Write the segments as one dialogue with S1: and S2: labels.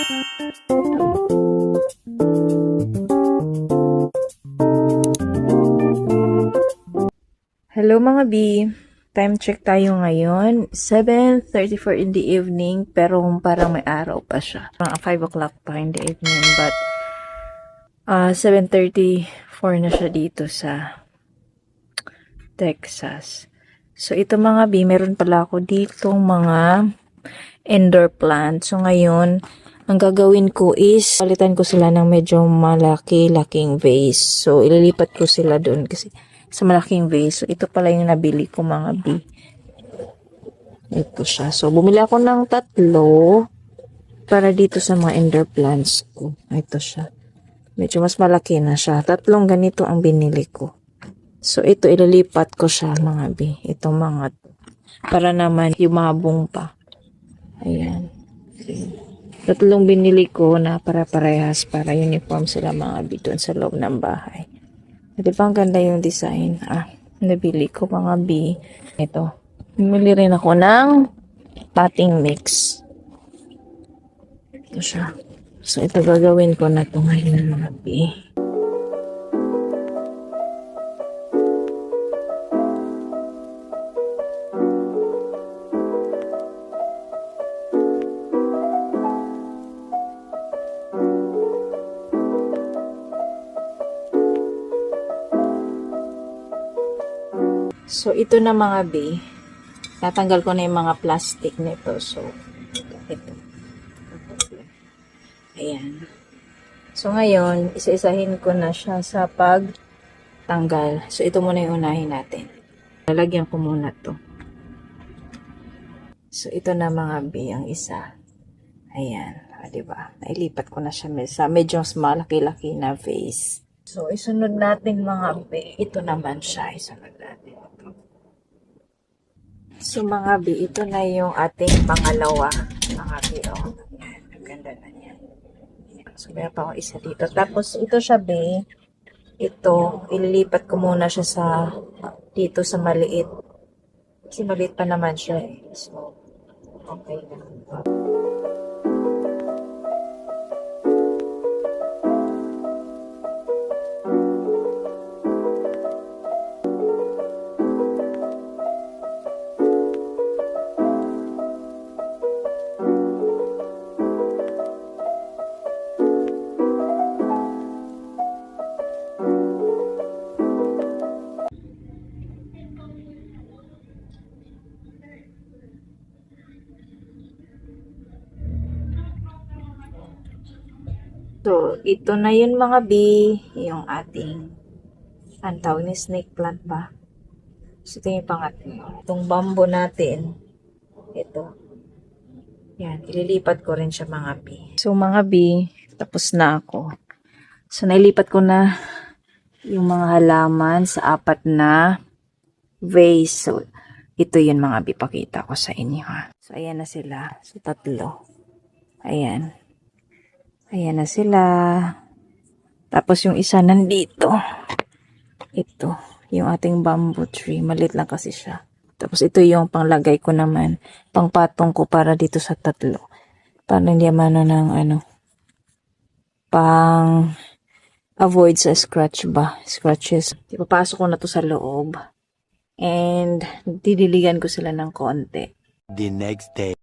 S1: Hello mga B! Time check tayo ngayon. 7:34 in the evening, pero parang may araw pa siya. Parang 5 o'clock pa in the evening, but 7:34 na siya dito sa Texas. So ito mga B, meron pala ako dito mga indoor plants. So ngayon, ang gagawin ko is palitan ko sila ng medyo malaki-laking vase. So ililipat ko sila doon kasi sa malaking vase. So, ito pala yung nabili ko mga B. Ito siya. So, bumili ako ng 3 para dito sa mga indoor plants ko. Ito siya. Medyo mas malaki na siya. 3 ganito ang binili ko. So, ito ililipat ko siya mga B. Itong mga para naman humabong pa. Ayan. Okay. 3 binili ko na para-parehas para uniform sila mga B doon sa loob ng bahay. Di ba ang ganda yung design? Nabili ko mga B. Ito. Bumili rin ako ng potting mix. Ito siya. So, ito gagawin ko na ito ngayon mga B. So, ito na mga B. Tatanggal ko na yung mga plastic nito. So, ito. Ayan. So, ngayon, isa-isahin ko na siya sa pagtanggal. So, ito muna yung unahin natin. Lalagyan ko muna to. So, ito na mga B, ang isa. Ayan. Diba? Nailipat ko na siya sa medyo malaki-laki na vase. So, isunod natin mga B. Ito naman siya. Isunod natin. So mga B, ito na yung ating pangalawa. Mga B, oh. Ayan, ang ganda na yan. So meron pa akong isa dito. Tapos ito siya B, ito, ililipat ko muna siya sa, dito sa maliit. Kasi maliit pa naman siya eh. So, okay na. So, ito na yun mga B, yung ating, ang tawag ni snake plant ba? So, ito yung pangatlo. Itong bamboo natin, ito. Yan, ililipat ko rin siya mga B. So, mga B, tapos na ako. So, nailipat ko na yung mga halaman sa 4 na vase. So, ito yun mga B, pakita ko sa inyo ha. So, ayan na sila. So, 3. Ayan. Ayan na sila. Tapos yung isa nandito. Ito. Yung ating bamboo tree. Maliit lang kasi siya. Tapos ito yung panglagay ko naman. Pangpatong ko para dito sa 3. Para hindi mano ng pang avoid sa scratches. Ipapasok ko na to sa loob. And didiligan ko sila ng konti.
S2: The next day.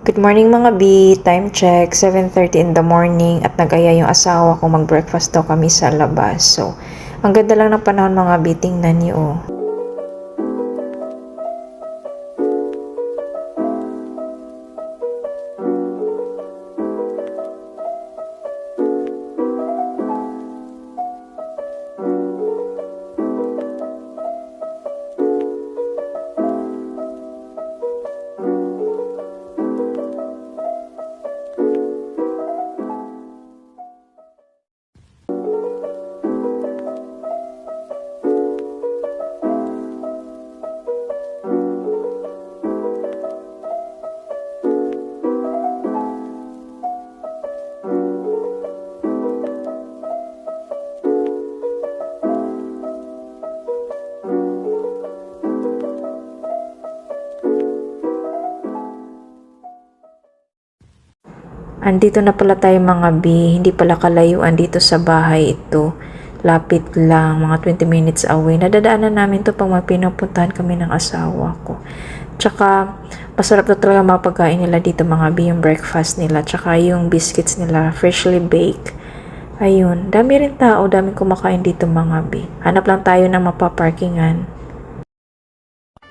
S1: Good morning mga B, time check, 7:30 in the morning at nag-aya yung asawa ko mag-breakfast daw kami sa labas. So, ang ganda lang ng panahon mga B, tingnan niyo oh. Andito na pala tayo mga B, hindi pala kalayuan dito sa bahay ito. Lapit lang, mga 20 minutes away. Nadadaanan namin to pag pinupuntahan kami ng asawa ko. Tsaka, masarap na talaga mga pagkain nila dito mga B, yung breakfast nila. Tsaka yung biscuits nila, freshly baked. Ayun, dami rin tao, daming kumakain dito mga B. Hanap lang tayo ng mapaparkingan.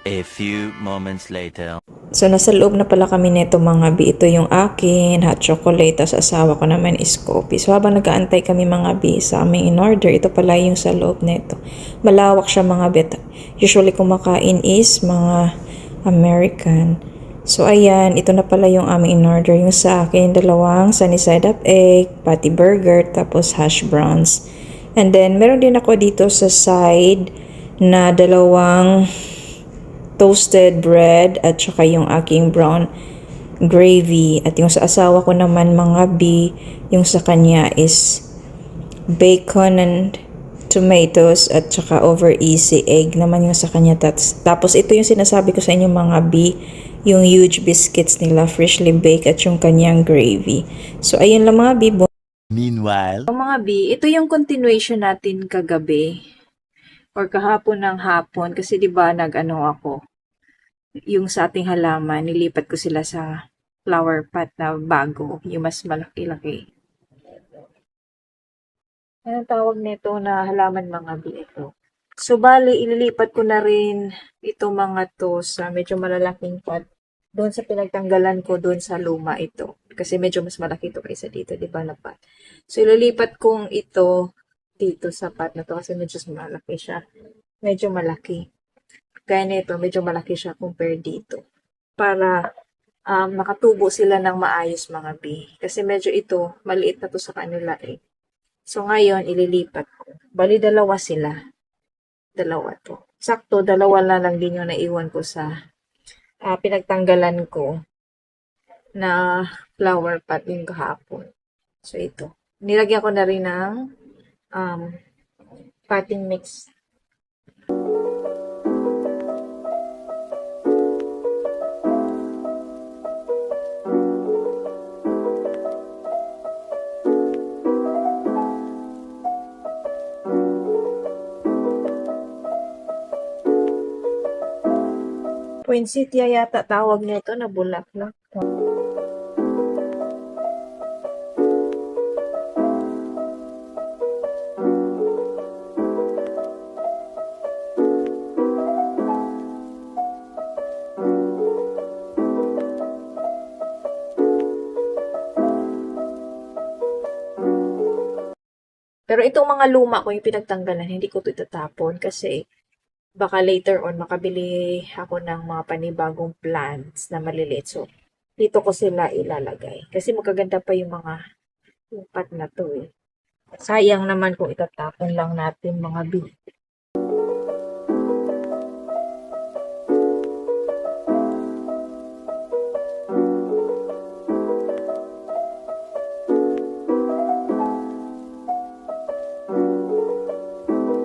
S2: A few moments later.
S1: So, nasa loob na pala kami nito mga B. Ito yung akin, hot chocolate, tapos asawa ko naman is coffee. So, habang nag-aantay kami mga B sa aming in-order, ito pala yung sa loob nito. Malawak siya mga B. Usually kumakain is mga American. So, ayan, ito na pala yung aming in-order. Yung sa akin, dalawang sunny side up egg, patty burger, tapos hash browns. And then, meron din ako dito sa side na dalawang toasted bread at saka yung aking brown gravy. At yung sa asawa ko naman mga B, yung sa kanya is bacon and tomatoes at saka over easy egg naman yung sa kanya. Tapos ito yung sinasabi ko sa inyo mga B, yung huge biscuits nila, freshly baked at yung kanyang gravy. So ayun lang mga B.
S2: Meanwhile,
S1: Mga B, ito yung continuation natin kagabi or kahapon ng hapon kasi 'di ba nag-ano ako yung sa ating halaman, nilipat ko sila sa flower pot na bago, yung mas malaki-laki. Anong tawag nito na halaman mga B ito? So, bali, ililipat ko na rin ito mga to sa medyo malalaking pot. Doon sa pinagtanggalan ko, doon sa luma ito. Kasi medyo mas malaki ito kaysa dito, di ba na pot? So, ililipat kong ito dito sa pot na to kasi medyo malaki siya. Medyo malaki. Kaya nito, medyo malaki siya compare dito. Para makatubo sila ng maayos mga B. Kasi medyo ito, maliit na to sa kanila eh. So, ngayon, ililipat ko. Bali, dalawa sila. Dalawa to. Sakto, dalawa na lang din yung naiwan ko sa pinagtanggalan ko na flower pot yung kahapon. So, ito. Nilagyan ko na rin ng potting mix. Poinsettia yata tawag nito na bulaklak. Pero itong mga luma ko, yung pinagtanggalan, hindi ko ito itatapon kasi baka later on makabili ako ng mga panibagong plants na maliliit. So, dito ko sila ilalagay. Kasi magaganda pa yung mga lupat na to eh. Sayang naman kung itatapon lang natin mga B.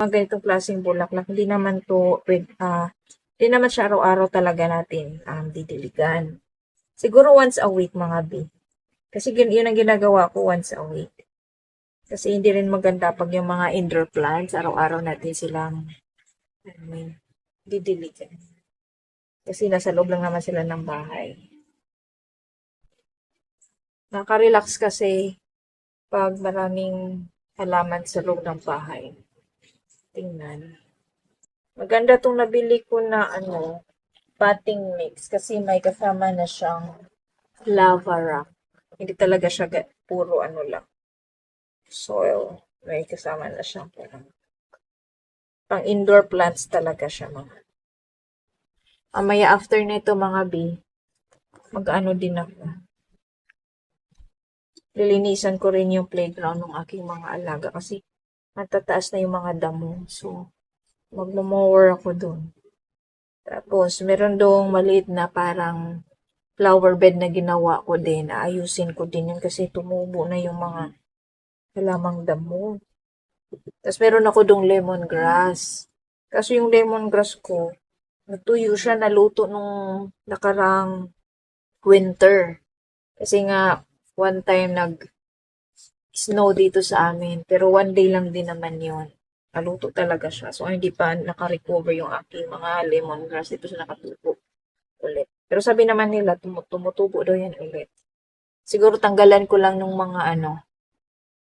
S1: Mga ganitong klaseng bulaklak, hindi naman siya araw-araw talaga natin didiligan. Siguro once a week mga B. Kasi yun ang ginagawa ko once a week. Kasi hindi rin maganda pag yung mga indoor plants, araw-araw natin silang didiligan. Kasi nasa loob lang naman sila ng bahay. Nakaka-relax kasi pag maraming halaman sa loob ng bahay. Tingnan. Maganda tong nabili ko na potting mix kasi may kasama na siyang lava rock. Hindi talaga siya puro lang. Soil. May kasama na siyang pang indoor plants talaga siya mga. Amaya after nito mga B, mag-ano din ako. Lilinisan ko rin yung playground ng aking mga alaga kasi matataas na yung mga damo. So, magmo-mower ako dun. Tapos, meron doong maliit na parang flower bed na ginawa ko din. Ayusin ko din yun kasi tumubo na yung mga halamang damo. Tapos, meron ako doong lemongrass. Kasi yung lemongrass ko, natuyo siya, naluto nung nakarang winter. Kasi nga, One time snow dito sa amin. Pero one day lang din naman yon. Naluto talaga siya. So, hindi pa naka-recover yung aking mga lemongrass. Dito siya nakatubo ulit. Pero sabi naman nila, tumutubo daw yan ulit. Siguro tanggalan ko lang nung mga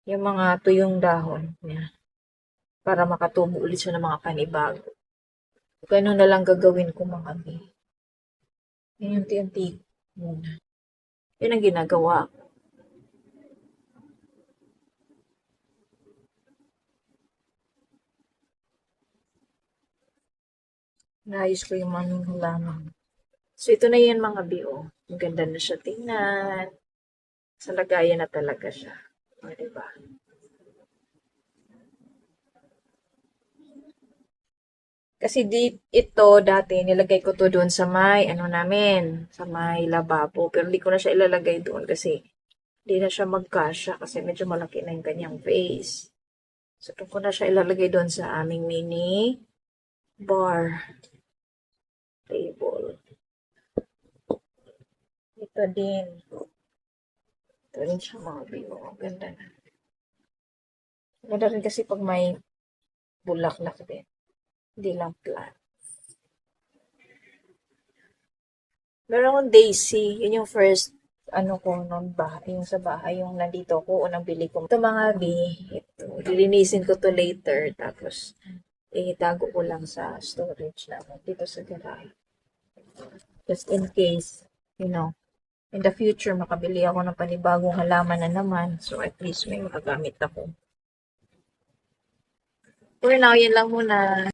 S1: yung mga tuyong dahon niya. Para makatubo ulit siya ng mga panibago. Ganun na lang gagawin ko mga bi. Yan yung unti muna. Yan ang ginagawa ko. Naayos ko yung mga halaman. So, ito na yan mga bio. Ang ganda na siya tingnan. Sa lagayan na talaga siya. O, diba? Kasi ito dati, nilagay ko to doon sa may, sa may lababo. Pero hindi ko na siya ilalagay doon kasi hindi na siya magkasya kasi medyo malaki na yung kanyang face. So, doon ko na siya ilalagay doon sa aming mini bar table. Ito din. Ito rin siya mga biyo. Ganda na. Ganda rin kasi pag may bulaklak din. Hindi lang plant. Meron akong daisy. Yun yung first ko noon bahay, yung sa bahay, yung nandito ko, unang bili ko. Ito mga bi, ito, lilinisin ko to later, tapos itago ko lang sa storage namin dito sa garage. Just in case, in the future, makabili ako ng panibagong halaman na naman, so at least may makagamit ako. For now, yan lang muna.